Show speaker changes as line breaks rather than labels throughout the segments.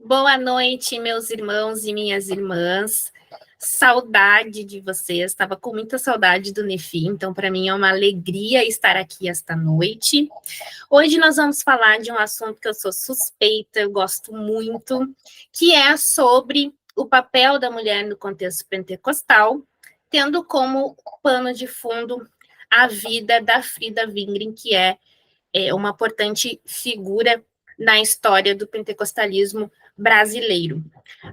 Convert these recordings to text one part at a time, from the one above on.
Boa noite, meus irmãos e minhas irmãs. Saudade de vocês. Estava com muita saudade do Nefi, então para mim é uma alegria estar aqui esta noite. Hoje nós vamos falar de um assunto que eu sou suspeita, eu gosto muito, que é sobre o papel da mulher no contexto pentecostal, tendo como pano de fundo a vida da Frida Wingren, que é uma importante figura na história do pentecostalismo brasileiro.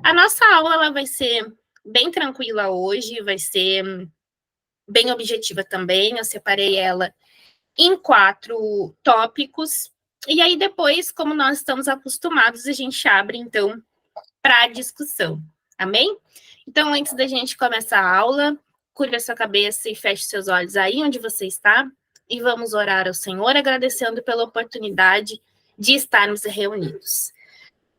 A nossa aula ela vai ser bem tranquila hoje, vai ser bem objetiva também. Eu separei ela em 4 tópicos. E aí depois, como nós estamos acostumados, a gente abre então para a discussão. Amém? Então, antes da gente começar a aula, curva a sua cabeça e feche seus olhos aí onde você está e vamos orar ao Senhor, agradecendo pela oportunidade de estarmos reunidos.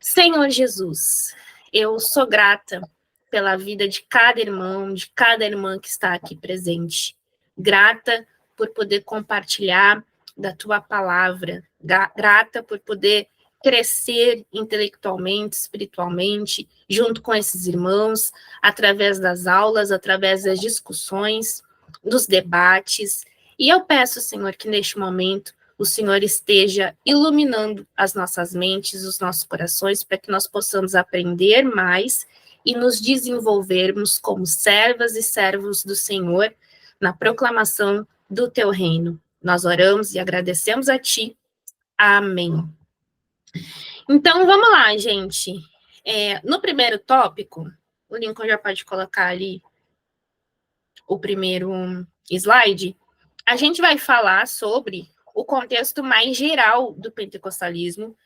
Senhor Jesus, eu sou grata pela vida de cada irmão, de cada irmã que está aqui presente. Grata por poder compartilhar da tua palavra, grata por poder crescer intelectualmente, espiritualmente, junto com esses irmãos, através das aulas, através das discussões, dos debates. E eu peço, Senhor, que neste momento o Senhor esteja iluminando as nossas mentes, os nossos corações, para que nós possamos aprender mais e nos desenvolvermos como servas e servos do Senhor na proclamação do teu reino. Nós oramos e agradecemos a ti. Amém. Então, vamos lá, gente. No primeiro tópico, o Lincoln já pode colocar ali o primeiro slide, a gente vai falar sobre o contexto mais geral do pentecostalismo,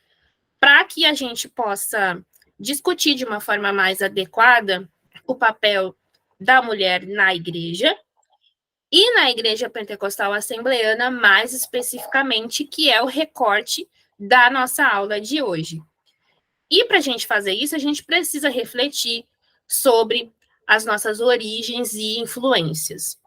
para que a gente possa discutir de uma forma mais adequada o papel da mulher na igreja e na igreja pentecostal assembleana, mais especificamente, que é o recorte da nossa aula de hoje. E para a gente fazer isso, a gente precisa refletir sobre as nossas origens e influências.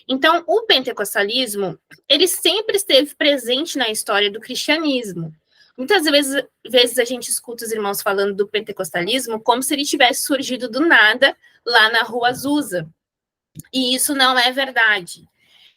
Então, o pentecostalismo, ele sempre esteve presente na história do cristianismo. Muitas vezes a gente escuta os irmãos falando do pentecostalismo como se ele tivesse surgido do nada lá na Rua Azusa. E isso não é verdade.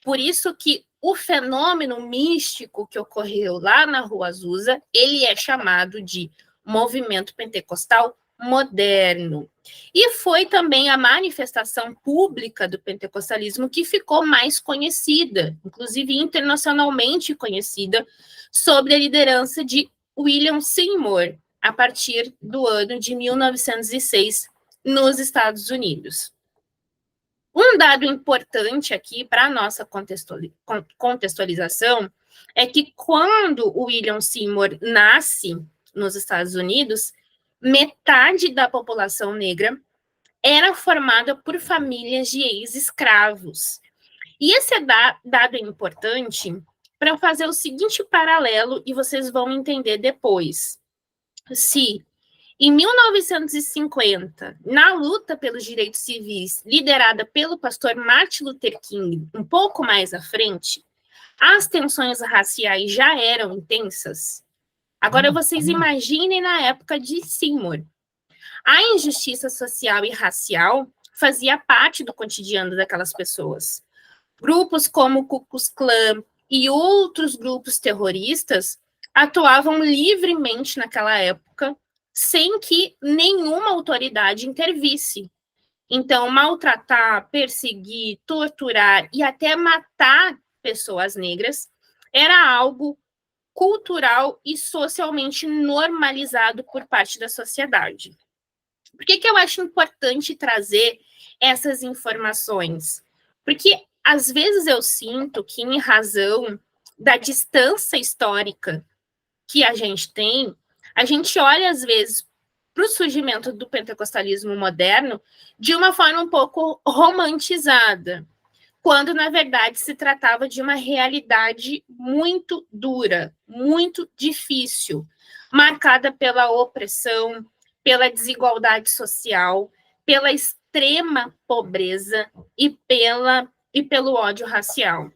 Por isso que o fenômeno místico que ocorreu lá na Rua Azusa, ele é chamado de movimento pentecostal moderno. E foi também a manifestação pública do pentecostalismo que ficou mais conhecida, inclusive internacionalmente conhecida, sob a liderança de William Seymour, a partir do ano de 1906, nos Estados Unidos. Um dado importante aqui para a nossa contextualização é que quando o William Seymour nasce nos Estados Unidos, metade da população negra era formada por famílias de ex-escravos. E esse dado é importante para fazer o seguinte paralelo, e vocês vão entender depois. Se em 1950, na luta pelos direitos civis, liderada pelo pastor Martin Luther King, um pouco mais à frente, as tensões raciais já eram intensas. Agora vocês imaginem na época de Seymour. A injustiça social e racial fazia parte do cotidiano daquelas pessoas. Grupos como o Ku Klux Klan e outros grupos terroristas atuavam livremente naquela época, sem que nenhuma autoridade intervisse. Então, maltratar, perseguir, torturar e até matar pessoas negras era algo cultural e socialmente normalizado por parte da sociedade. Por que eu acho importante trazer essas informações? Porque, às vezes, eu sinto que, em razão da distância histórica que a gente tem, a gente olha, às vezes, para o surgimento do pentecostalismo moderno de uma forma um pouco romantizada, quando, na verdade, se tratava de uma realidade muito dura, muito difícil, marcada pela opressão, pela desigualdade social, pela extrema pobreza e pelo ódio racial.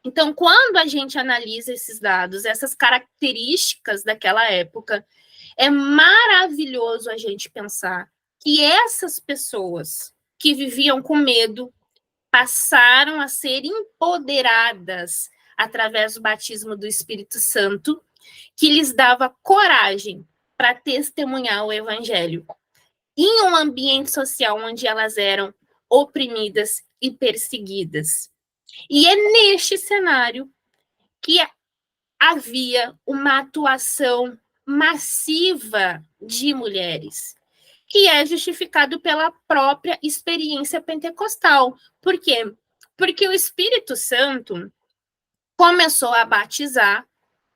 Então, quando a gente analisa esses dados, essas características daquela época, É maravilhoso a gente pensar que essas pessoas que viviam com medo passaram a ser empoderadas através do batismo do Espírito Santo, que lhes dava coragem para testemunhar o evangelho em um ambiente social onde elas eram oprimidas e perseguidas. E é neste cenário que havia uma atuação massiva de mulheres, que é justificado pela própria experiência pentecostal. Por quê? Porque o Espírito Santo começou a batizar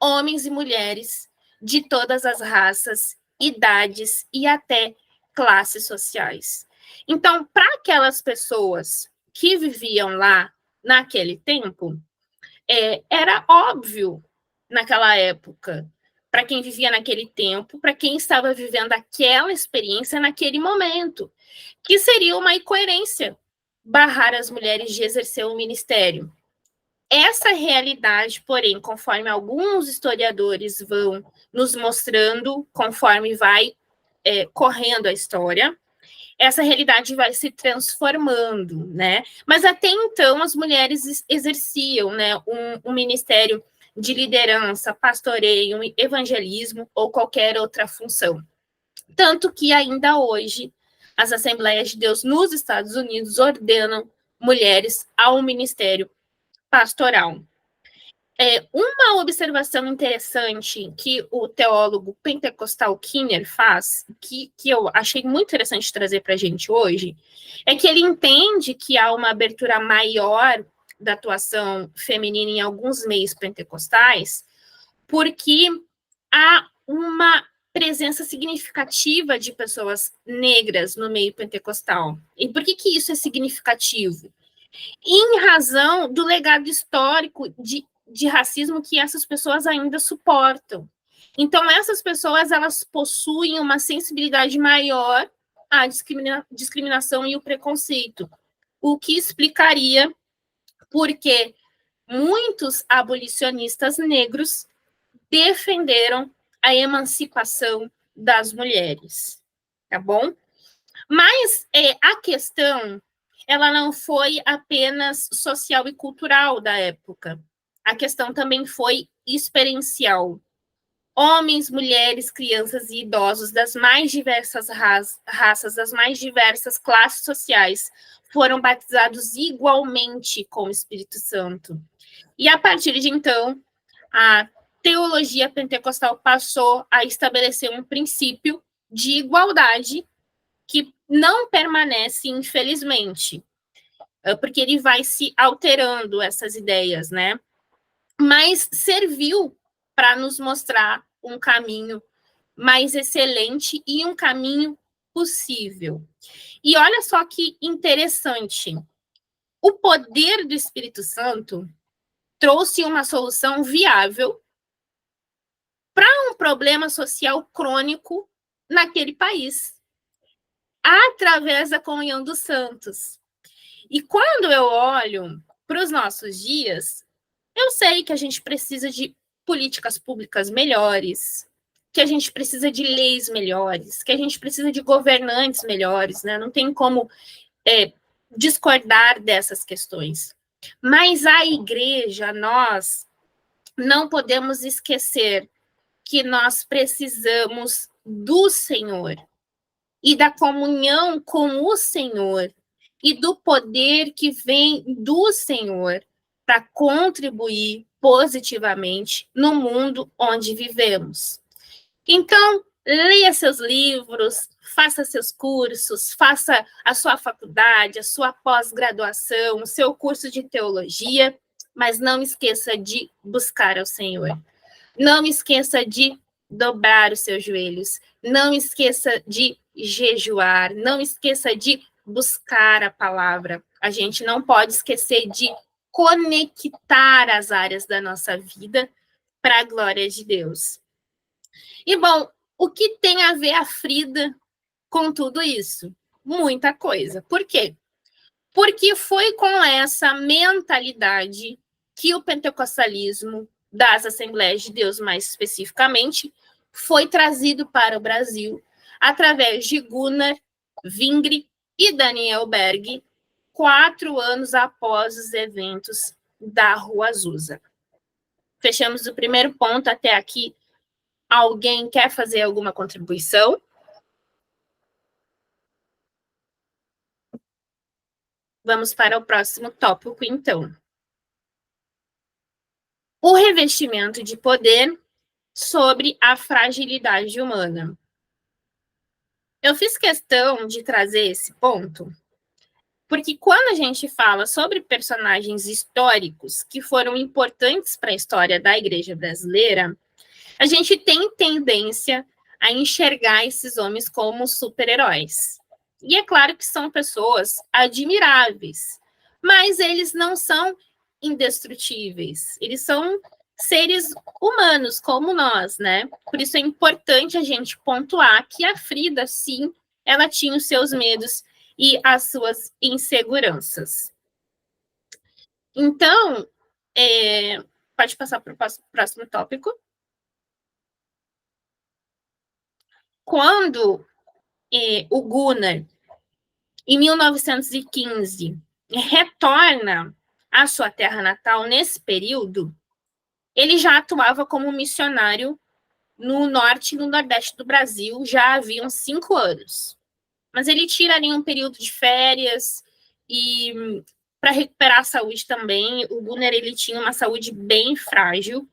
homens e mulheres de todas as raças, idades e até classes sociais. Então, para aquelas pessoas que viviam lá naquele tempo, era óbvio naquela época, para quem vivia naquele tempo, para quem estava vivendo aquela experiência naquele momento, que seria uma incoerência barrar as mulheres de exercer o ministério. Essa realidade, porém, conforme alguns historiadores vão nos mostrando, conforme vai correndo a história, essa realidade vai se transformando, né? Mas até então as mulheres exerciam, né, um ministério de liderança, pastoreio, evangelismo ou qualquer outra função. Tanto que ainda hoje as Assembleias de Deus nos Estados Unidos ordenam mulheres ao ministério pastoral. Uma observação interessante que o teólogo pentecostal Kinner faz, que eu achei muito interessante trazer para a gente hoje, é que ele entende que há uma abertura maior da atuação feminina em alguns meios pentecostais, porque há uma presença significativa de pessoas negras no meio pentecostal. E por que isso é significativo? Em razão do legado histórico de racismo que essas pessoas ainda suportam. Então, essas pessoas, elas possuem uma sensibilidade maior à discriminação e o preconceito, o que explicaria por que muitos abolicionistas negros defenderam a emancipação das mulheres, tá bom? Mas a questão, ela não foi apenas social e cultural da época. A questão também foi experiencial. Homens, mulheres, crianças e idosos das mais diversas raças, das mais diversas classes sociais, foram batizados igualmente com o Espírito Santo. E a partir de então, a teologia pentecostal passou a estabelecer um princípio de igualdade que não permanece, infelizmente, porque ele vai se alterando essas ideias, né? Mas serviu para nos mostrar um caminho mais excelente e um caminho possível. E olha só que interessante. O poder do Espírito Santo trouxe uma solução viável para um problema social crônico naquele país, através da comunhão dos santos. E quando eu olho para os nossos dias, eu sei que a gente precisa de políticas públicas melhores, que a gente precisa de leis melhores, que a gente precisa de governantes melhores, né? Não tem como discordar dessas questões. Mas a igreja, nós não podemos esquecer que nós precisamos do Senhor e da comunhão com o Senhor e do poder que vem do Senhor para contribuir positivamente no mundo onde vivemos. Então, leia seus livros, faça seus cursos, faça a sua faculdade, a sua pós-graduação, o seu curso de teologia, mas não esqueça de buscar ao Senhor. Não esqueça de dobrar os seus joelhos. Não esqueça de jejuar. Não esqueça de buscar a palavra. A gente não pode esquecer de conectar as áreas da nossa vida para a glória de Deus. E, bom, o que tem a ver a Frida com tudo isso? Muita coisa. Por quê? Porque foi com essa mentalidade que o pentecostalismo das Assembleias de Deus, mais especificamente, foi trazido para o Brasil através de Gunnar, Vingre e Daniel Berg, 4 anos após os eventos da Rua Azusa. Fechamos o primeiro ponto até aqui. Alguém quer fazer alguma contribuição? Vamos para o próximo tópico, então. O revestimento de poder sobre a fragilidade humana. Eu fiz questão de trazer esse ponto, porque quando a gente fala sobre personagens históricos que foram importantes para a história da Igreja brasileira, a gente tem tendência a enxergar esses homens como super-heróis. E é claro que são pessoas admiráveis, mas eles não são indestrutíveis. Eles são seres humanos como nós, né? Por isso é importante a gente pontuar que a Frida, sim, ela tinha os seus medos e as suas inseguranças. Então, pode passar para o próximo tópico. Quando o Gunnar, em 1915, retorna à sua terra natal nesse período, ele já atuava como missionário no norte e no nordeste do Brasil, já haviam 5 anos. Mas ele tira ali um período de férias e para recuperar a saúde também. O Gunnar, ele tinha uma saúde bem frágil,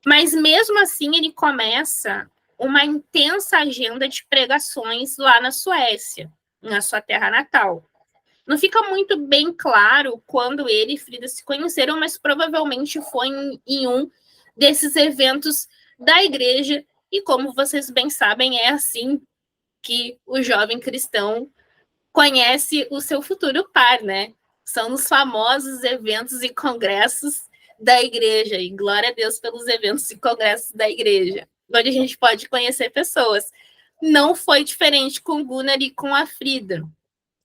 mas mesmo assim ele começa uma intensa agenda de pregações lá na Suécia, na sua terra natal. Não fica muito bem claro quando ele e Frida se conheceram, mas provavelmente foi em um desses eventos da igreja, e como vocês bem sabem, é assim que o jovem cristão conhece o seu futuro par, né? São nos famosos eventos e congressos da igreja, e glória a Deus pelos eventos e congressos da igreja, onde a gente pode conhecer pessoas. Não foi diferente com o Gunnar e com a Frida.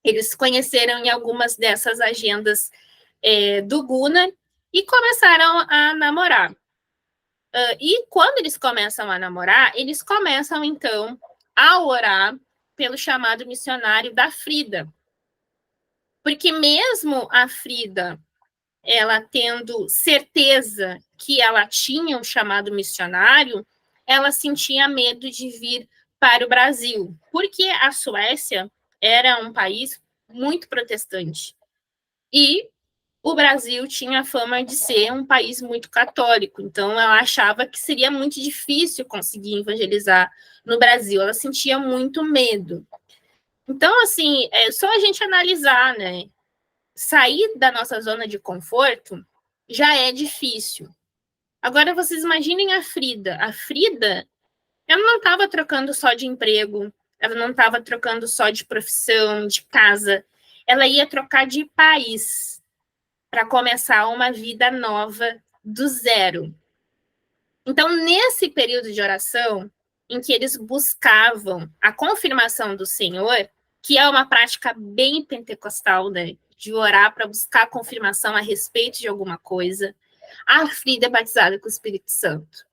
Eles se conheceram em algumas dessas agendas do Gunnar e começaram a namorar. E quando eles começam a namorar, eles começam, então, a orar pelo chamado missionário da Frida. Porque mesmo a Frida, ela tendo certeza que ela tinha um chamado missionário, ela sentia medo de vir para o Brasil, porque a Suécia era um país muito protestante. E o Brasil tinha a fama de ser um país muito católico, então ela achava que seria muito difícil conseguir evangelizar no Brasil, ela sentia muito medo. Então, assim, é só a gente analisar, né? Sair da nossa zona de conforto já é difícil. Agora, vocês imaginem a Frida. A Frida, ela não estava trocando só de emprego, ela não estava trocando só de profissão, de casa, ela ia trocar de país para começar uma vida nova do zero. Então, nesse período de oração, em que eles buscavam a confirmação do Senhor, que é uma prática bem pentecostal, né? De orar para buscar a confirmação a respeito de alguma coisa, a Frida é batizada com o Espírito Santo.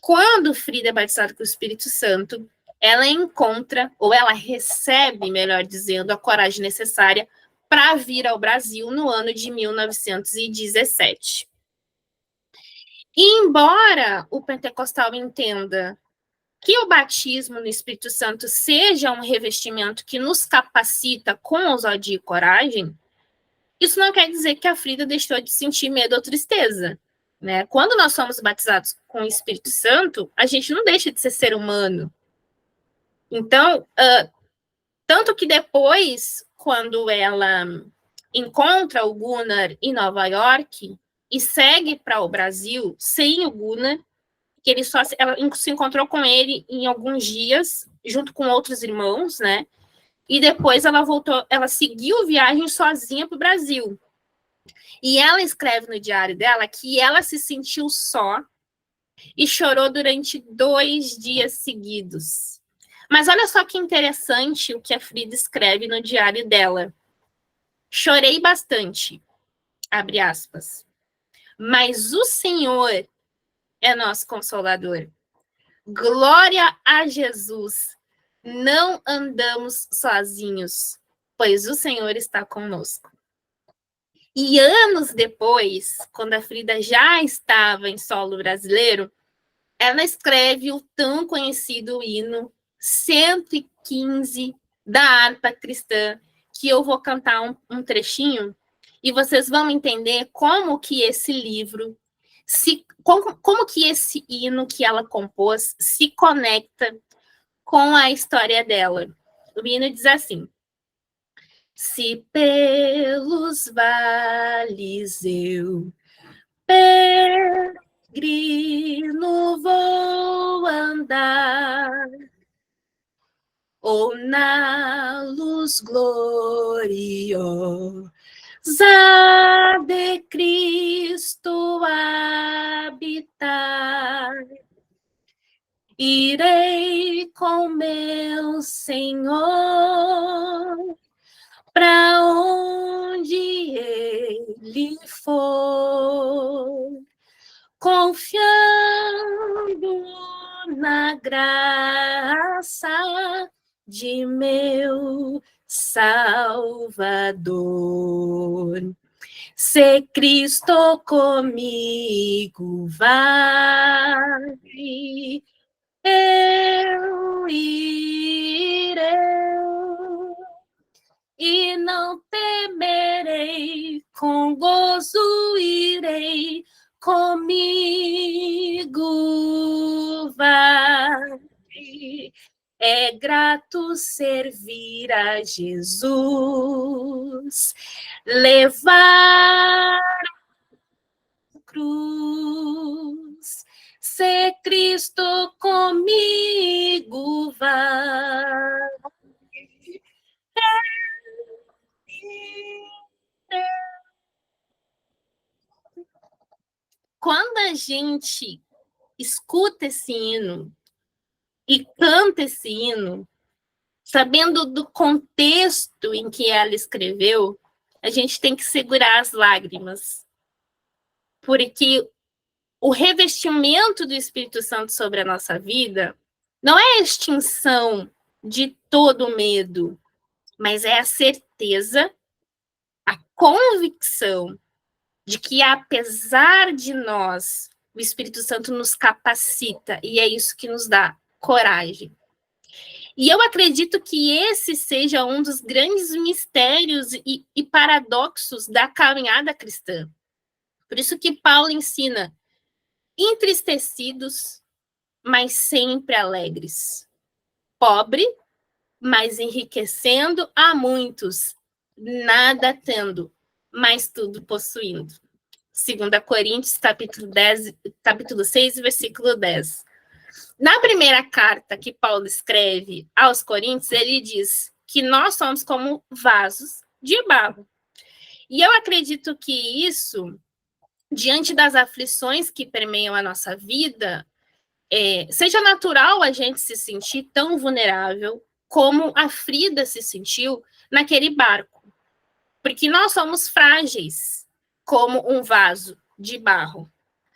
Quando Frida é batizada com o Espírito Santo, ela encontra, ou ela recebe, melhor dizendo, a coragem necessária para vir ao Brasil no ano de 1917. E embora o pentecostal entenda que o batismo no Espírito Santo seja um revestimento que nos capacita com ousadia e coragem, isso não quer dizer que a Frida deixou de sentir medo ou tristeza. Né? Quando nós somos batizados com o Espírito Santo, a gente não deixa de ser humano. Então, tanto que depois, quando ela encontra o Gunnar em Nova York e segue para o Brasil sem o Gunnar, que ela se encontrou com ele em alguns dias, junto com outros irmãos, né? E depois ela voltou, ela seguiu viagem sozinha para o Brasil. E ela escreve no diário dela que ela se sentiu só e chorou durante 2 dias seguidos. Mas olha só que interessante o que a Frida escreve no diário dela. Chorei bastante, abre aspas, mas o Senhor é nosso consolador. Glória a Jesus. Não andamos sozinhos, pois o Senhor está conosco. E anos depois, quando a Frida já estava em solo brasileiro, ela escreve o tão conhecido hino 115 da harpa cristã, que eu vou cantar um trechinho, e vocês vão entender como que esse livro, como que esse hino que ela compôs se conecta com a história dela. O hino diz assim: se pelos vales eu peregrino vou andar, ou na luz gloriosa de Cristo habitar, irei com meu Senhor para onde ele for, confiando na graça de meu Salvador. Se Cristo comigo vai, eu irei e não temerei, com gozo irei, comigo vai. É grato servir a Jesus, levar a cruz, se Cristo comigo vai. Quando a gente escuta esse hino e canta esse hino, sabendo do contexto em que ela escreveu, a gente tem que segurar as lágrimas, porque o revestimento do Espírito Santo sobre a nossa vida não é a extinção de todo o medo, mas é a certeza, a convicção de que, apesar de nós, o Espírito Santo nos capacita, e é isso que nos dá coragem. E eu acredito que esse seja um dos grandes mistérios e paradoxos da caminhada cristã. Por isso que Paulo ensina: entristecidos, mas sempre alegres. Pobre, mas enriquecendo a muitos. Nada tendo, mas tudo possuindo. 2 Coríntios, capítulo 6, versículo 10. Na primeira carta que Paulo escreve aos Coríntios, ele diz que nós somos como vasos de barro. E eu acredito que isso, diante das aflições que permeiam a nossa vida, seja natural a gente se sentir tão vulnerável como a Frida se sentiu naquele barco. Porque nós somos frágeis, como um vaso de barro.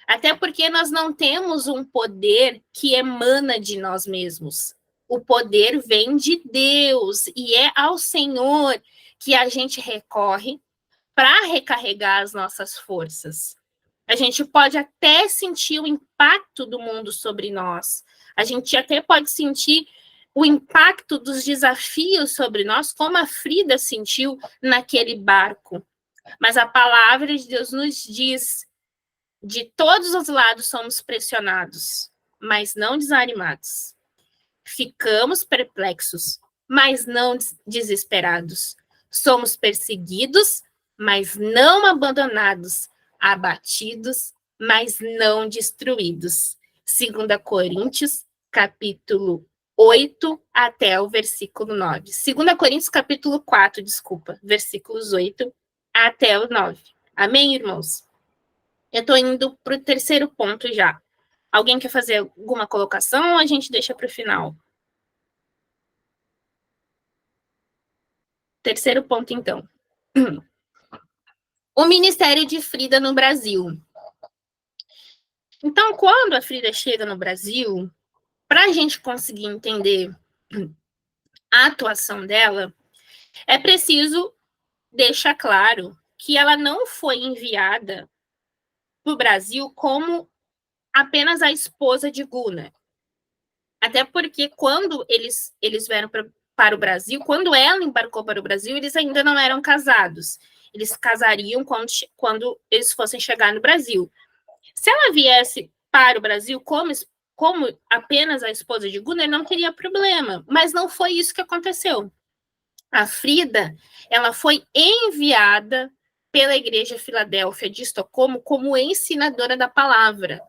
Até porque nós não temos um poder que emana de nós mesmos. O poder vem de Deus e é ao Senhor que a gente recorre para recarregar as nossas forças. A gente pode até sentir o impacto do mundo sobre nós. A gente até pode sentir o impacto dos desafios sobre nós, como a Frida sentiu naquele barco. Mas a palavra de Deus nos diz: de todos os lados somos pressionados, mas não desanimados. Ficamos perplexos, mas não desesperados. Somos perseguidos, mas não abandonados. Abatidos, mas não destruídos. 2 Coríntios, capítulo 8 até o versículo 9. 2 Coríntios, capítulo 4, desculpa, versículos 8 até o 9. Amém, irmãos? Eu estou indo para o terceiro ponto já. Alguém quer fazer alguma colocação ou a gente deixa para o final? Terceiro ponto, então. O Ministério de Frida no Brasil. Então, quando a Frida chega no Brasil, para a gente conseguir entender a atuação dela, é preciso deixar claro que ela não foi enviada para o Brasil como apenas a esposa de Gunnar. Até porque quando eles vieram para o Brasil, quando ela embarcou para o Brasil, eles ainda não eram casados. Eles casariam quando eles fossem chegar no Brasil. Se ela viesse para o Brasil como apenas a esposa de Gunnar, não teria problema. Mas não foi isso que aconteceu. A Frida, ela foi enviada pela Igreja Filadélfia de Estocolmo como ensinadora da palavra.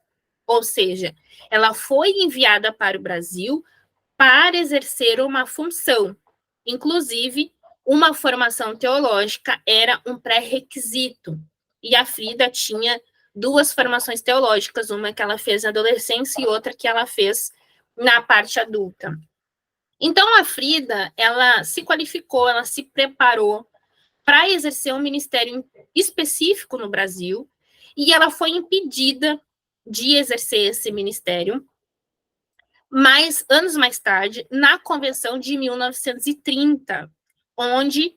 Ou seja, ela foi enviada para o Brasil para exercer uma função. Inclusive, uma formação teológica era um pré-requisito. E a Frida tinha duas formações teológicas, uma que ela fez na adolescência e outra que ela fez na parte adulta. Então, a Frida, ela se qualificou, ela se preparou para exercer um ministério específico no Brasil, e ela foi impedida de exercer esse ministério, mas anos mais tarde, na Convenção de 1930, onde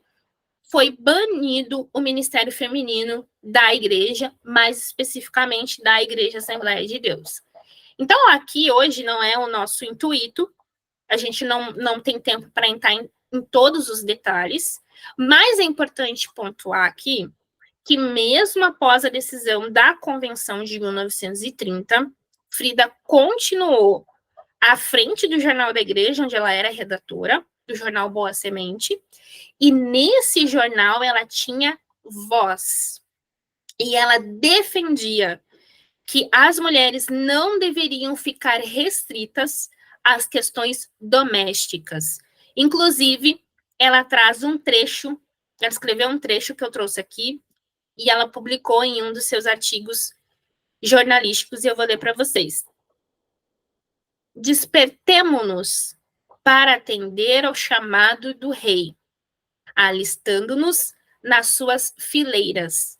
foi banido o ministério feminino da igreja, mais especificamente da Igreja Assembleia de Deus. Então, aqui hoje não é o nosso intuito, a gente não tem tempo para entrar em todos os detalhes, mas é importante pontuar aqui que mesmo após a decisão da Convenção de 1930, Frida continuou à frente do Jornal da Igreja, onde ela era redatora, do jornal Boa Semente, e nesse jornal ela tinha voz. E ela defendia que as mulheres não deveriam ficar restritas às questões domésticas. Inclusive, ela traz um trecho, ela escreveu um trecho que eu trouxe aqui, e ela publicou em um dos seus artigos jornalísticos, e eu vou ler para vocês. Despertemo-nos para atender ao chamado do rei, alistando-nos nas suas fileiras.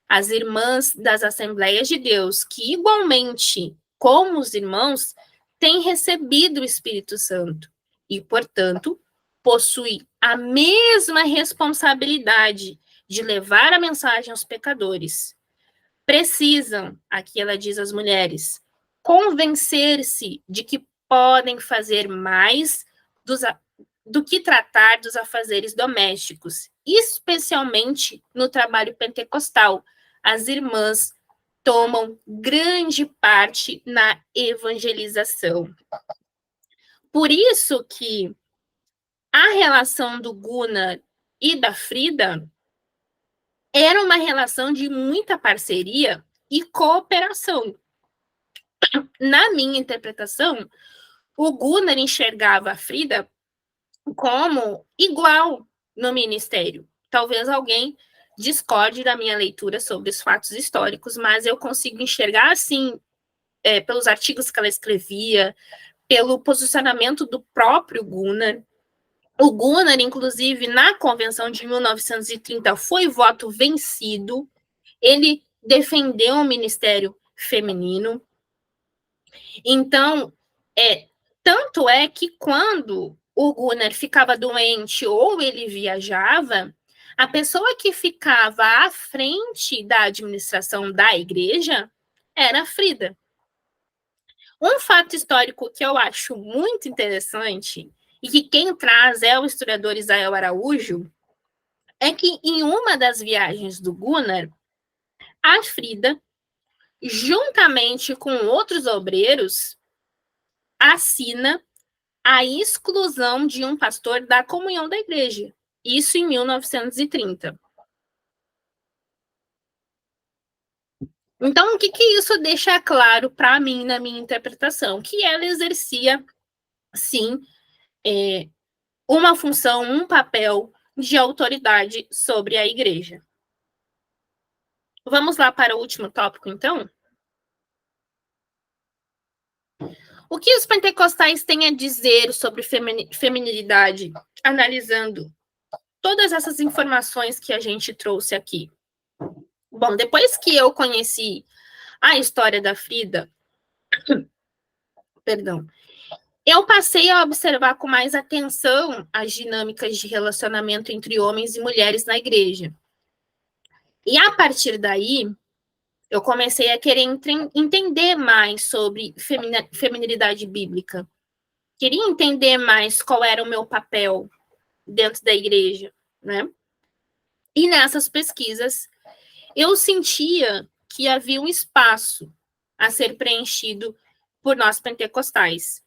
As irmãs das Assembleias de Deus, que igualmente, como os irmãos, têm recebido o Espírito Santo e, portanto, possuem a mesma responsabilidade de levar a mensagem aos pecadores. Precisam, aqui ela diz às mulheres, convencer-se de que podem fazer mais do que tratar dos afazeres domésticos, especialmente no trabalho pentecostal. As irmãs tomam grande parte na evangelização. Por isso que a relação do Gunnar e da Frida era uma relação de muita parceria e cooperação. Na minha interpretação, o Gunnar enxergava a Frida como igual no ministério. Talvez alguém discorde da minha leitura sobre os fatos históricos, mas eu consigo enxergar, assim, pelos artigos que ela escrevia, pelo posicionamento do próprio Gunnar. O Gunnar, inclusive, na Convenção de 1930, foi voto vencido. Ele defendeu o ministério feminino. Então, tanto é que quando o Gunnar ficava doente ou ele viajava, a pessoa que ficava à frente da administração da igreja era a Frida. Um fato histórico que eu acho muito interessante, e que quem traz é o historiador Israel Araújo, é que em uma das viagens do Gunnar, a Frida, juntamente com outros obreiros, assina a exclusão de um pastor da comunhão da igreja. Isso em 1930. Então, o que isso deixa claro para mim, na minha interpretação? Que ela exercia, sim, uma função, um papel de autoridade sobre a igreja. Vamos lá para o último tópico, então? O que os pentecostais têm a dizer sobre feminilidade, analisando todas essas informações que a gente trouxe aqui? Bom, depois que eu conheci a história da Frida, perdão, eu passei a observar com mais atenção as dinâmicas de relacionamento entre homens e mulheres na igreja. E a partir daí, eu comecei a querer entender mais sobre feminilidade bíblica. Queria entender mais qual era o meu papel dentro da igreja, né? E nessas pesquisas, eu sentia que havia um espaço a ser preenchido por nós pentecostais.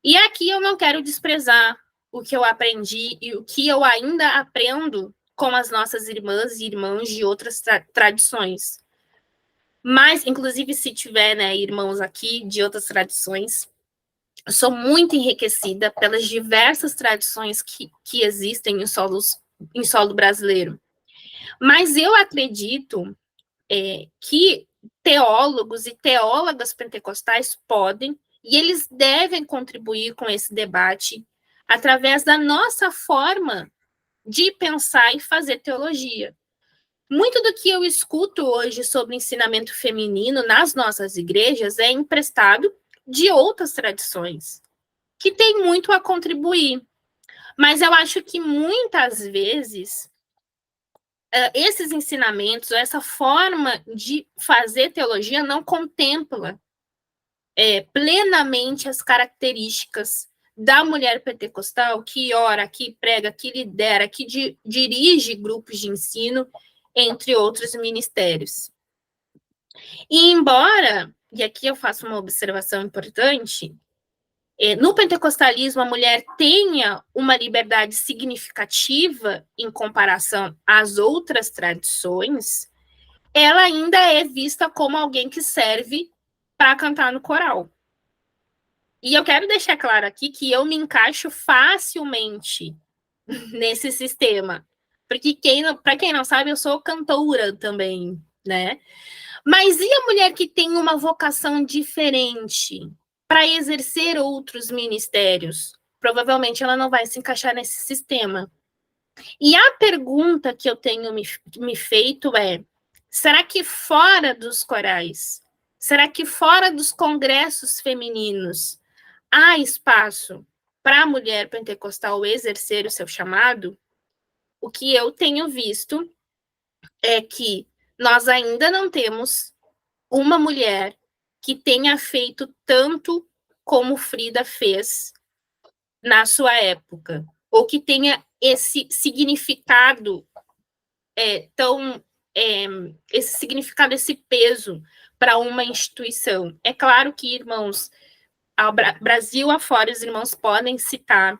E aqui eu não quero desprezar o que eu aprendi e o que eu ainda aprendo com as nossas irmãs e irmãos de outras tradições. Mas, inclusive, se tiver, né, irmãos aqui de outras tradições, eu sou muito enriquecida pelas diversas tradições que existem em solo brasileiro. Mas eu acredito que teólogos e teólogas pentecostais podem e eles devem contribuir com esse debate através da nossa forma de pensar e fazer teologia. Muito do que eu escuto hoje sobre ensinamento feminino nas nossas igrejas é emprestado de outras tradições, que tem muito a contribuir. Mas eu acho que muitas vezes esses ensinamentos, essa forma de fazer teologia não contempla plenamente as características da mulher pentecostal que ora, que prega, que lidera, que dirige grupos de ensino, entre outros ministérios. E embora, e aqui eu faço uma observação importante, no pentecostalismo a mulher tenha uma liberdade significativa em comparação às outras tradições, ela ainda é vista como alguém que serve para cantar no coral. E eu quero deixar claro aqui que eu me encaixo facilmente nesse sistema. Porque para quem não sabe, eu sou cantora também, né? Mas e a mulher que tem uma vocação diferente para exercer outros ministérios? Provavelmente ela não vai se encaixar nesse sistema. E a pergunta que eu tenho me feito é: será que fora dos corais, será que fora dos congressos femininos, há espaço para a mulher pentecostal exercer o seu chamado? O que eu tenho visto é que nós ainda não temos uma mulher que tenha feito tanto como Frida fez na sua época, ou que tenha esse significado esse significado, esse peso para uma instituição. É claro que, irmãos, ao Brasil afora, os irmãos podem citar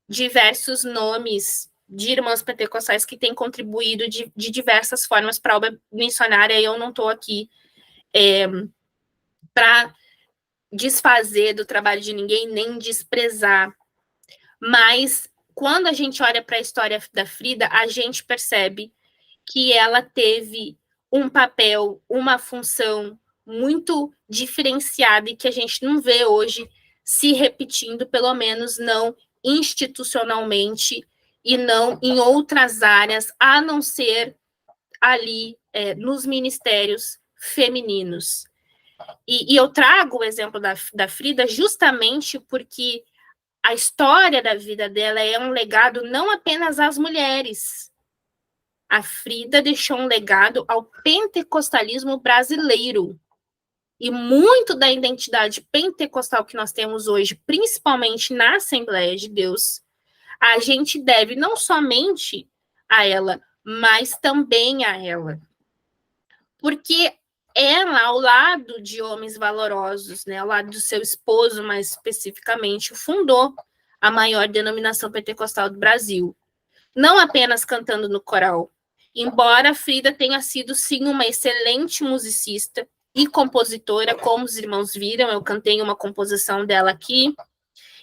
diversos nomes de irmãs pentecostais que têm contribuído de diversas formas para a obra missionária. Eu não estou aqui para desfazer do trabalho de ninguém, nem desprezar. Mas, quando a gente olha para a história da Frida, a gente percebe que ela teve um papel, uma função muito diferenciada e que a gente não vê hoje se repetindo, pelo menos não institucionalmente e não em outras áreas, a não ser ali nos ministérios femininos. E eu trago o exemplo da Frida justamente porque a história da vida dela é um legado não apenas às mulheres. A Frida deixou um legado ao pentecostalismo brasileiro. E muito da identidade pentecostal que nós temos hoje, principalmente na Assembleia de Deus, a gente deve não somente a ela, mas também a ela. Porque ela, ao lado de homens valorosos, né, ao lado do seu esposo, mais especificamente, fundou a maior denominação pentecostal do Brasil. Não apenas cantando no coral. Embora Frida tenha sido, sim, uma excelente musicista e compositora, como os irmãos viram, eu cantei uma composição dela aqui.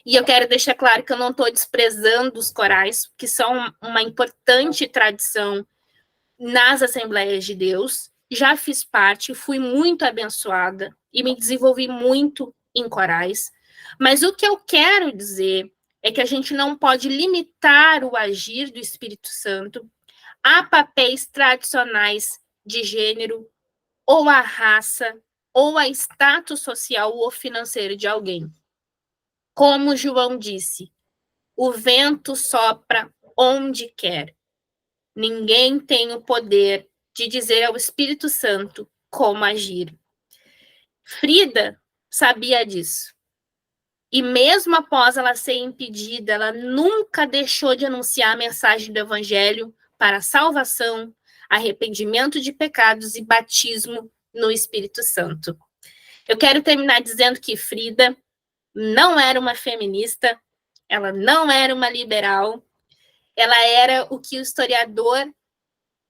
E eu quero deixar claro que eu não estou desprezando os corais, que são uma importante tradição nas Assembleias de Deus. Já fiz parte, fui muito abençoada e me desenvolvi muito em corais. Mas o que eu quero dizer é que a gente não pode limitar o agir do Espírito Santo a papéis tradicionais de gênero, ou a raça, ou a status social ou financeiro de alguém. Como João disse, o vento sopra onde quer. Ninguém tem o poder de dizer ao Espírito Santo como agir. Frida sabia disso. E mesmo após ela ser impedida, ela nunca deixou de anunciar a mensagem do Evangelho para salvação, arrependimento de pecados e batismo no Espírito Santo. Eu quero terminar dizendo que Frida não era uma feminista, ela não era uma liberal, ela era o que o historiador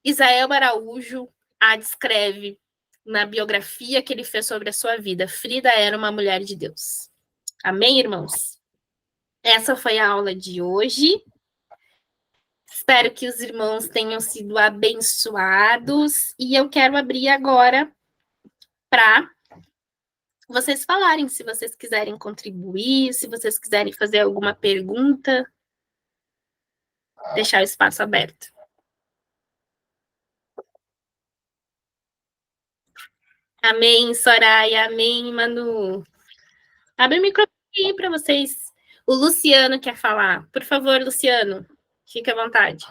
Isael Araújo a descreve na biografia que ele fez sobre a sua vida. Frida era uma mulher de Deus. Amém, irmãos? Essa foi a aula de hoje. Espero que os irmãos tenham sido abençoados. E eu quero abrir agora para vocês falarem, se vocês quiserem contribuir, se vocês quiserem fazer alguma pergunta, deixar o espaço aberto. Amém, Soraya. Amém, Manu. Abre o microfone aí para vocês. O Luciano quer falar. Por favor, Luciano, fique à vontade.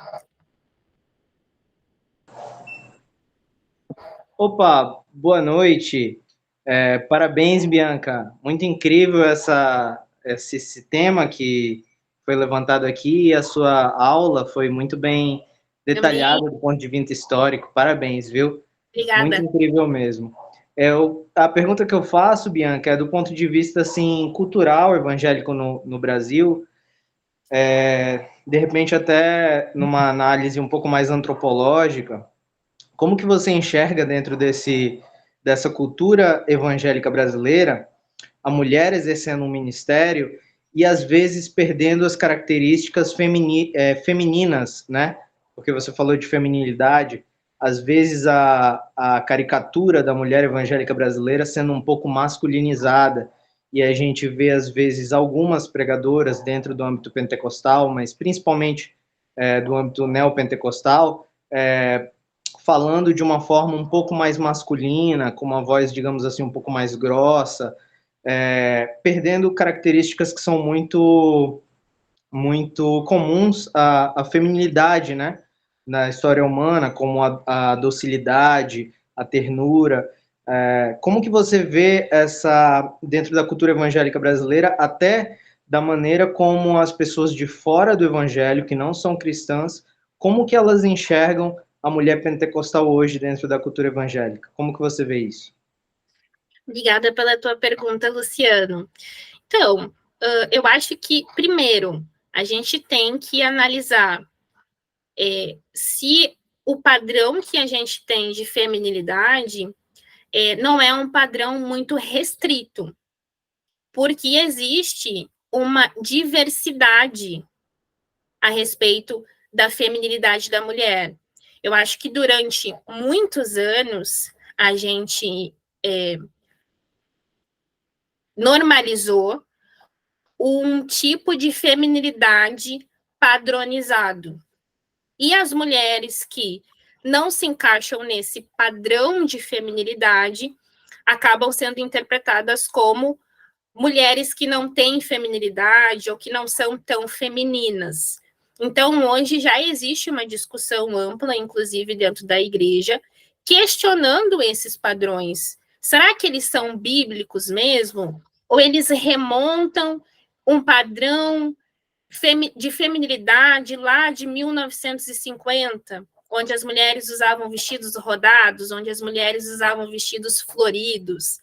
Opa, boa noite. Parabéns, Bianca. Muito incrível esse tema que foi levantado aqui. A sua aula foi muito bem detalhada do ponto de vista histórico. Parabéns, viu?
Obrigada.
Muito incrível mesmo. A pergunta que eu faço, Bianca, é do ponto de vista assim, cultural evangélico no Brasil. De repente, até numa análise um pouco mais antropológica. Como que você enxerga dentro dessa cultura evangélica brasileira a mulher exercendo um ministério e às vezes perdendo as características femininas, né? Porque você falou de feminilidade, às vezes a caricatura da mulher evangélica brasileira sendo um pouco masculinizada, e a gente vê às vezes algumas pregadoras dentro do âmbito pentecostal, mas principalmente do âmbito neopentecostal, falando de uma forma um pouco mais masculina, com uma voz, digamos assim, um pouco mais grossa, perdendo características que são muito, muito comuns à feminilidade, né? Na história humana, como a docilidade, a ternura. Como que você vê dentro da cultura evangélica brasileira, até da maneira como as pessoas de fora do evangelho, que não são cristãs, como que elas enxergam a mulher pentecostal hoje dentro da cultura evangélica? Como que você vê isso?
Obrigada pela tua pergunta, Luciano. Então, eu acho que, primeiro, a gente tem que analisar se o padrão que a gente tem de feminilidade não é um padrão muito restrito, porque existe uma diversidade a respeito da feminilidade da mulher. Eu acho que durante muitos anos a gente normalizou um tipo de feminilidade padronizado. E as mulheres que não se encaixam nesse padrão de feminilidade acabam sendo interpretadas como mulheres que não têm feminilidade ou que não são tão femininas. Então, hoje já existe uma discussão ampla, inclusive dentro da igreja, questionando esses padrões. Será que eles são bíblicos mesmo? Ou eles remontam um padrão de feminilidade lá de 1950, onde as mulheres usavam vestidos rodados, onde as mulheres usavam vestidos floridos?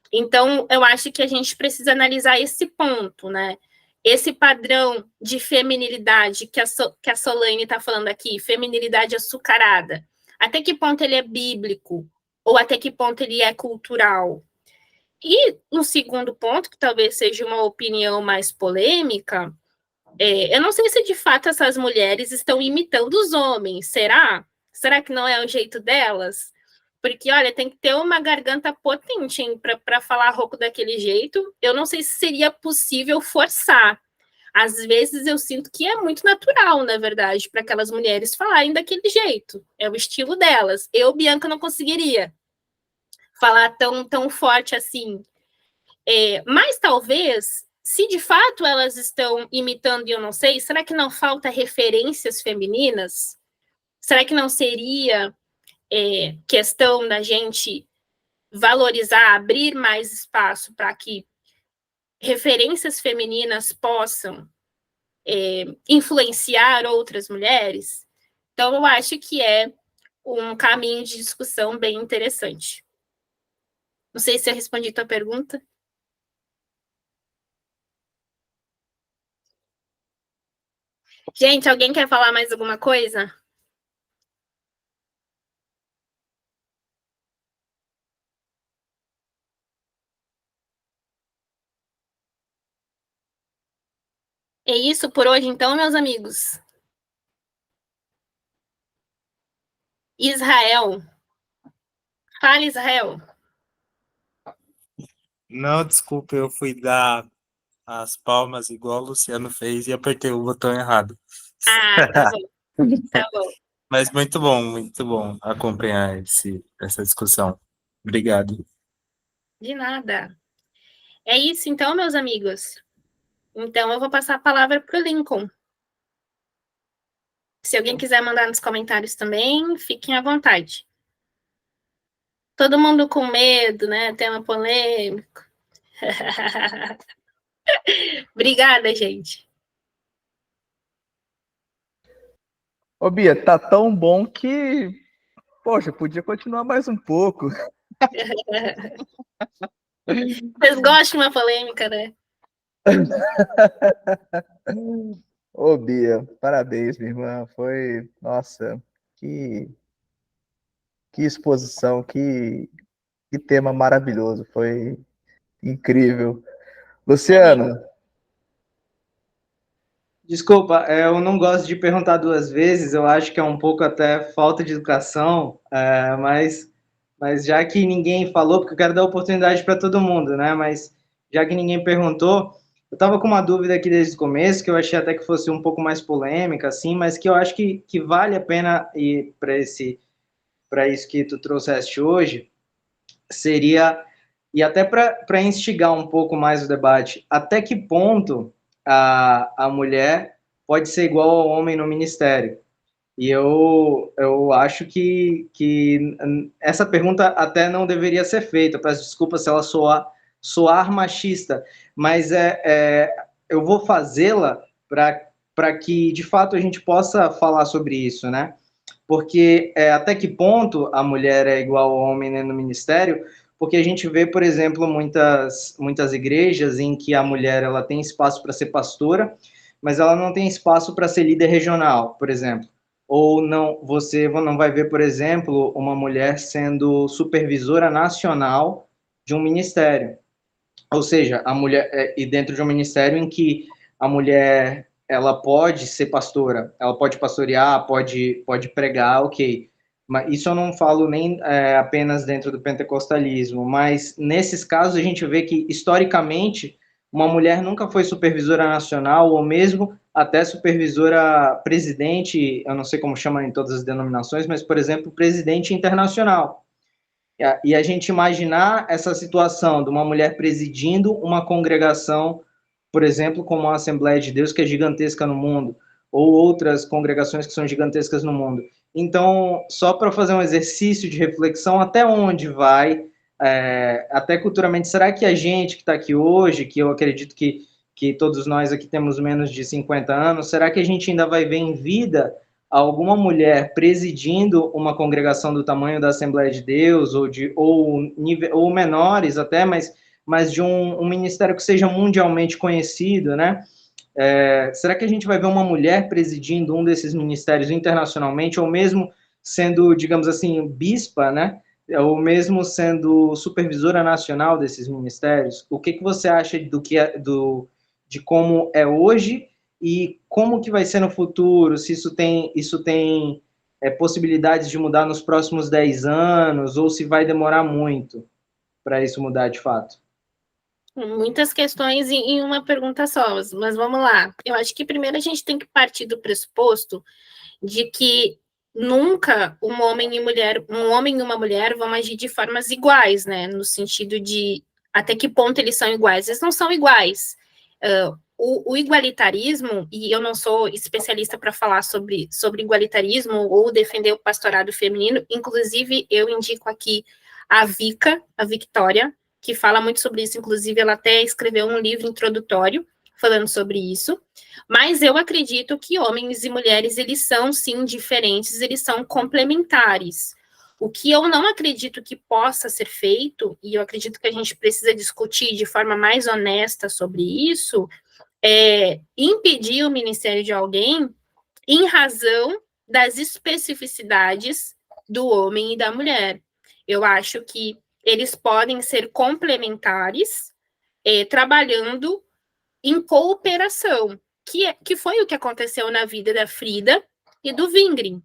Então, eu acho que a gente precisa analisar esse ponto, né? Esse padrão de feminilidade que a Solane está falando aqui, feminilidade açucarada, até que ponto ele é bíblico ou até que ponto ele é cultural? E um segundo ponto, que talvez seja uma opinião mais polêmica, eu não sei se de fato essas mulheres estão imitando os homens, será? Será que não é o jeito delas? Porque, olha, tem que ter uma garganta potente para falar rouco daquele jeito. Eu não sei se seria possível forçar. Às vezes eu sinto que é muito natural, na verdade, para aquelas mulheres falarem daquele jeito. É o estilo delas. Eu, Bianca, não conseguiria falar tão forte assim. Mas talvez se de fato elas estão imitando e eu não sei, será que não falta referências femininas? Será que não seria questão da gente valorizar, abrir mais espaço para que referências femininas possam influenciar outras mulheres? Então, eu acho que é um caminho de discussão bem interessante. Não sei se eu respondi a tua pergunta. Gente, alguém quer falar mais alguma coisa? É isso por hoje, então, meus amigos. Israel. Fala, Israel.
Não, desculpa, eu fui dar as palmas igual o Luciano fez e apertei o botão errado.
Ah, tá bom. Tá bom.
Mas muito bom acompanhar essa discussão. Obrigado.
De nada. É isso, então, meus amigos. Então, eu vou passar a palavra para o Lincoln. Se alguém quiser mandar nos comentários também, fiquem à vontade. Todo mundo com medo, né? Tema polêmico. Obrigada, gente.
Ô, Bia, tá tão bom que, poxa, podia continuar mais um pouco.
Vocês gostam de uma polêmica, né?
Ô, Bia, parabéns, minha irmã. Foi, nossa, que, que exposição, que tema maravilhoso. Foi incrível. Luciano,
Desculpa, eu não gosto de perguntar duas vezes, eu acho que é um pouco até falta de educação, mas já que ninguém falou, porque eu quero dar oportunidade para todo mundo, né? Mas já que ninguém perguntou, eu estava com uma dúvida aqui desde o começo, que eu achei até que fosse um pouco mais polêmica, assim, mas que eu acho que vale a pena ir para isso que tu trouxeste hoje, seria, e até para instigar um pouco mais o debate, até que ponto a mulher pode ser igual ao homem no ministério? E eu acho que essa pergunta até não deveria ser feita, peço desculpa se ela soar machista, mas eu vou fazê-la para que, de fato, a gente possa falar sobre isso, né? Porque até que ponto a mulher é igual ao homem, né, no ministério? Porque a gente vê, por exemplo, muitas igrejas em que a mulher ela tem espaço para ser pastora, mas ela não tem espaço para ser líder regional, por exemplo. Ou não, você não vai ver, por exemplo, uma mulher sendo supervisora nacional de um ministério. Ou seja, a mulher e dentro de um ministério em que a mulher ela pode ser pastora, ela pode pastorear, pode pregar, ok. Mas isso eu não falo nem apenas dentro do pentecostalismo, mas nesses casos a gente vê que historicamente uma mulher nunca foi supervisora nacional ou mesmo até supervisora presidente, eu não sei como chama em todas as denominações, mas por exemplo presidente internacional. E a gente imaginar essa situação de uma mulher presidindo uma congregação, por exemplo, como a Assembleia de Deus, que é gigantesca no mundo, ou outras congregações que são gigantescas no mundo. Então, só para fazer um exercício de reflexão, até onde vai, até culturalmente, será que a gente que está aqui hoje, que eu acredito que todos nós aqui temos menos de 50 anos, será que a gente ainda vai ver em vida alguma mulher presidindo uma congregação do tamanho da Assembleia de Deus, ou menores até, mas de um ministério que seja mundialmente conhecido, né? Será que a gente vai ver uma mulher presidindo um desses ministérios internacionalmente, ou mesmo sendo, digamos assim, bispa, né? Ou mesmo sendo supervisora nacional desses ministérios? O que você acha de como é hoje e como que vai ser no futuro? Se isso tem possibilidades de mudar nos próximos 10 anos, ou se vai demorar muito para isso mudar de fato?
Muitas questões em uma pergunta só, mas vamos lá. Eu acho que primeiro a gente tem que partir do pressuposto de que nunca um homem e uma mulher vão agir de formas iguais, né? No sentido de até que ponto eles são iguais. Eles não são iguais. O igualitarismo, e eu não sou especialista para falar sobre igualitarismo ou defender o pastorado feminino, inclusive eu indico aqui a Victória, que fala muito sobre isso, inclusive ela até escreveu um livro introdutório falando sobre isso, mas eu acredito que homens e mulheres, eles são sim diferentes, eles são complementares. O que eu não acredito que possa ser feito, e eu acredito que a gente precisa discutir de forma mais honesta sobre isso, é impedir o ministério de alguém em razão das especificidades do homem e da mulher. Eu acho que eles podem ser complementares, trabalhando em cooperação, que foi o que aconteceu na vida da Frida e do Wingren.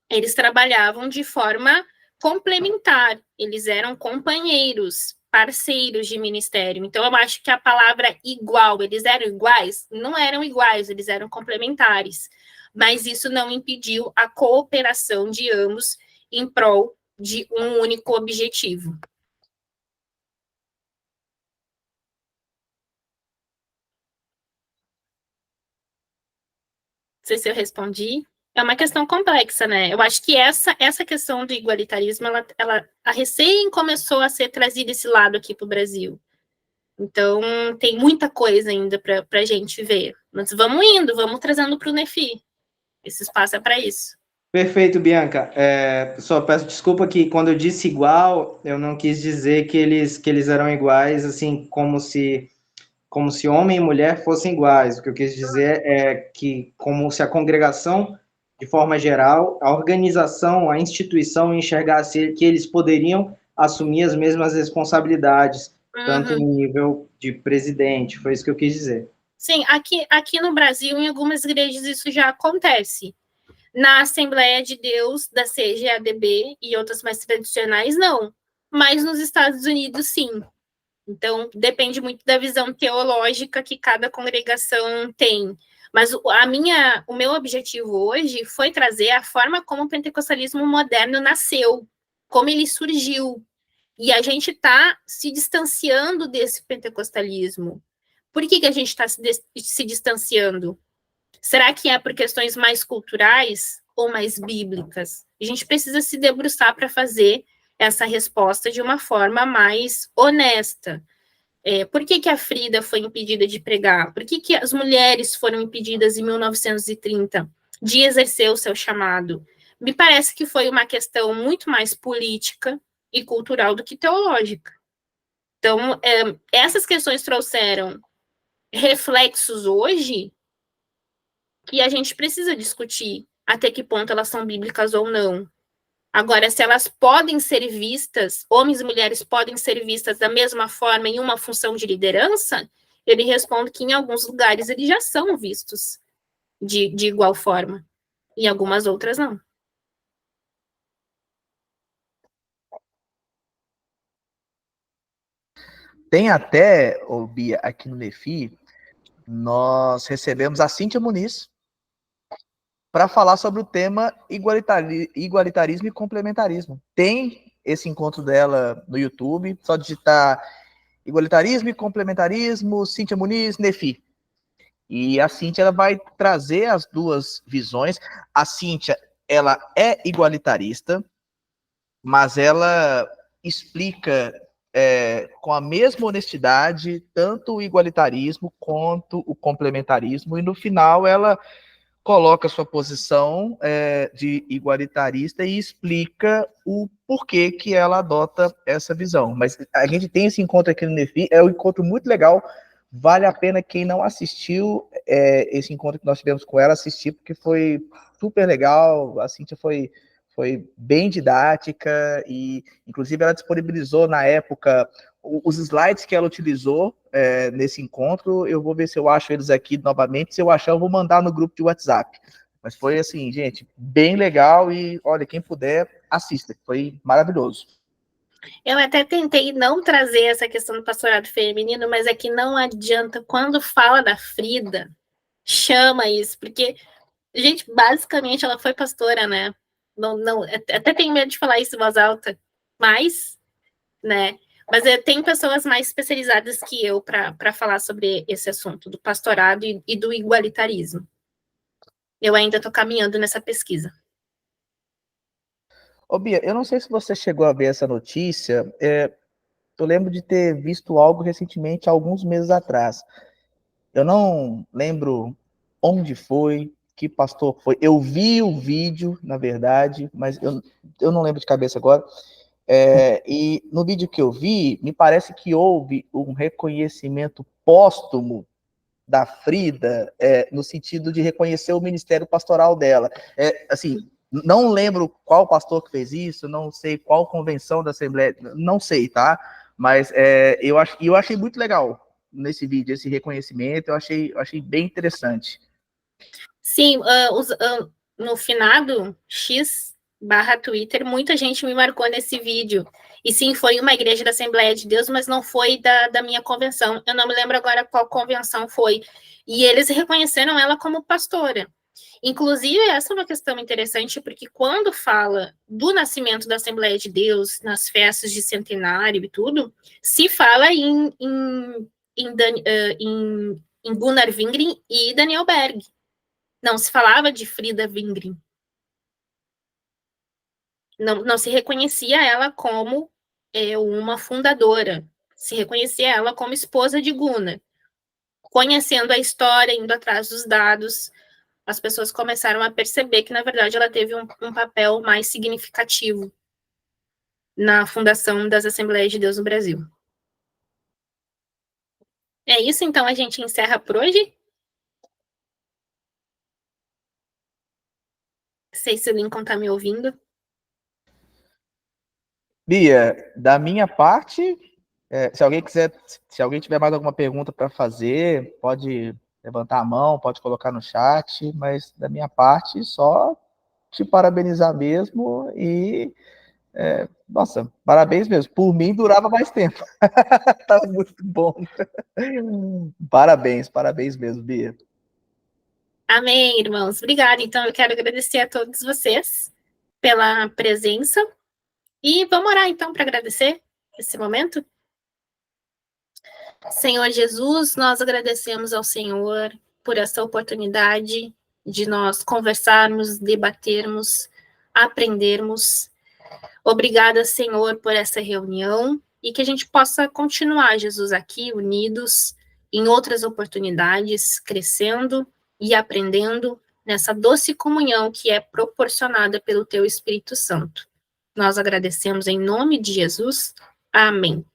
Eles trabalhavam de forma complementar, eles eram companheiros, parceiros de ministério. Então, eu acho que a palavra igual, eles eram iguais? Não eram iguais, eles eram complementares. Mas isso não impediu a cooperação de ambos em prol de um único objetivo. Não sei se eu respondi. É uma questão complexa, né? Eu acho que essa questão do igualitarismo, a recém começou a ser trazida esse lado aqui para o Brasil. Então, tem muita coisa ainda para a gente ver. Mas vamos indo, vamos trazendo para o NEFI. Esse espaço é para isso.
Perfeito, Bianca. Só peço desculpa que quando eu disse igual, eu não quis dizer que eles eram iguais, assim, como se homem e mulher fossem iguais. O que eu quis dizer é que, como se a congregação, de forma geral, a organização, a instituição enxergasse que eles poderiam assumir as mesmas responsabilidades, tanto em nível de presidente. Foi isso que eu quis dizer.
Sim, aqui no Brasil, em algumas igrejas, isso já acontece. Na Assembleia de Deus, da CGADB e outras mais tradicionais, não. Mas nos Estados Unidos, sim. Então, depende muito da visão teológica que cada congregação tem. Mas o meu objetivo hoje foi trazer a forma como o pentecostalismo moderno nasceu, como ele surgiu. E a gente está se distanciando desse pentecostalismo. Por que a gente está se distanciando? Será que é por questões mais culturais ou mais bíblicas? A gente precisa se debruçar para fazer essa resposta de uma forma mais honesta. Por que a Frida foi impedida de pregar? Por que as mulheres foram impedidas em 1930 de exercer o seu chamado? Me parece que foi uma questão muito mais política e cultural do que teológica. Então, essas questões trouxeram reflexos hoje que a gente precisa discutir até que ponto elas são bíblicas ou não. Agora, se elas podem ser vistas, homens e mulheres podem ser vistas da mesma forma em uma função de liderança, ele responde que em alguns lugares eles já são vistos de igual forma, em algumas outras não.
Tem até, Bia, aqui no NEFI, nós recebemos a Cíntia Muniz para falar sobre o tema igualitarismo e complementarismo. Tem esse encontro dela no YouTube, só digitar igualitarismo e complementarismo, Cíntia Muniz, NEFI. E a Cíntia ela vai trazer as duas visões. A Cíntia, ela é igualitarista, mas ela explica com a mesma honestidade tanto o igualitarismo quanto o complementarismo, e no final ela coloca sua posição de igualitarista e explica o porquê que ela adota essa visão. Mas a gente tem esse encontro aqui no NEFI, é um encontro muito legal, vale a pena quem não assistiu esse encontro que nós tivemos com ela, assistir, porque foi super legal, a Cíntia foi bem didática, e inclusive ela disponibilizou na época os slides que ela utilizou nesse encontro. Eu vou ver se eu acho eles aqui novamente, se eu achar eu vou mandar no grupo de WhatsApp. Mas foi assim, gente, bem legal, e olha, quem puder, assista, foi maravilhoso.
Eu até tentei não trazer essa questão do pastorado feminino, mas é que não adianta, quando fala da Frida, chama isso, porque, gente, basicamente ela foi pastora, né? Não, até tenho medo de falar isso em voz alta, mas, né, Mas tem pessoas mais especializadas que eu para falar sobre esse assunto, do pastorado e do igualitarismo. Eu ainda estou caminhando nessa pesquisa.
Ô, Bia, eu não sei se você chegou a ver essa notícia. Eu lembro de ter visto algo recentemente, alguns meses atrás. Eu não lembro onde foi, que pastor foi. Eu vi o vídeo, na verdade, mas eu não lembro de cabeça agora. E no vídeo que eu vi, me parece que houve um reconhecimento póstumo da Frida, no sentido de reconhecer o ministério pastoral dela. Assim, não lembro qual pastor que fez isso, não sei qual convenção da Assembleia, não sei, tá? Mas eu achei muito legal nesse vídeo, esse reconhecimento, eu achei bem interessante.
Sim, no finado X/Twitter, muita gente me marcou nesse vídeo. E sim, foi uma igreja da Assembleia de Deus, mas não foi da minha convenção. Eu não me lembro agora qual convenção foi. E eles reconheceram ela como pastora. Inclusive, essa é uma questão interessante, porque quando fala do nascimento da Assembleia de Deus, nas festas de centenário e tudo, se fala em Gunnar Wingren e Daniel Berg. Não se falava de Frida Wingren. Não se reconhecia ela como uma fundadora. Se reconhecia ela como esposa de Gunnar. Conhecendo a história, indo atrás dos dados, as pessoas começaram a perceber que, na verdade, ela teve um papel mais significativo na fundação das Assembleias de Deus no Brasil. É isso, então, a gente encerra por hoje? Não sei se o Lincoln está me ouvindo.
Bia, da minha parte, se alguém tiver mais alguma pergunta para fazer, pode levantar a mão, pode colocar no chat, mas da minha parte, só te parabenizar mesmo e, nossa, parabéns mesmo. Por mim, durava mais tempo. Tá muito bom. Parabéns mesmo, Bia.
Amém, irmãos. Obrigada. Então, eu quero agradecer a todos vocês pela presença. E vamos orar, então, para agradecer esse momento? Senhor Jesus, nós agradecemos ao Senhor por essa oportunidade de nós conversarmos, debatermos, aprendermos. Obrigada, Senhor, por essa reunião e que a gente possa continuar, Jesus, aqui unidos em outras oportunidades, crescendo e aprendendo nessa doce comunhão que é proporcionada pelo Teu Espírito Santo. Nós agradecemos em nome de Jesus. Amém.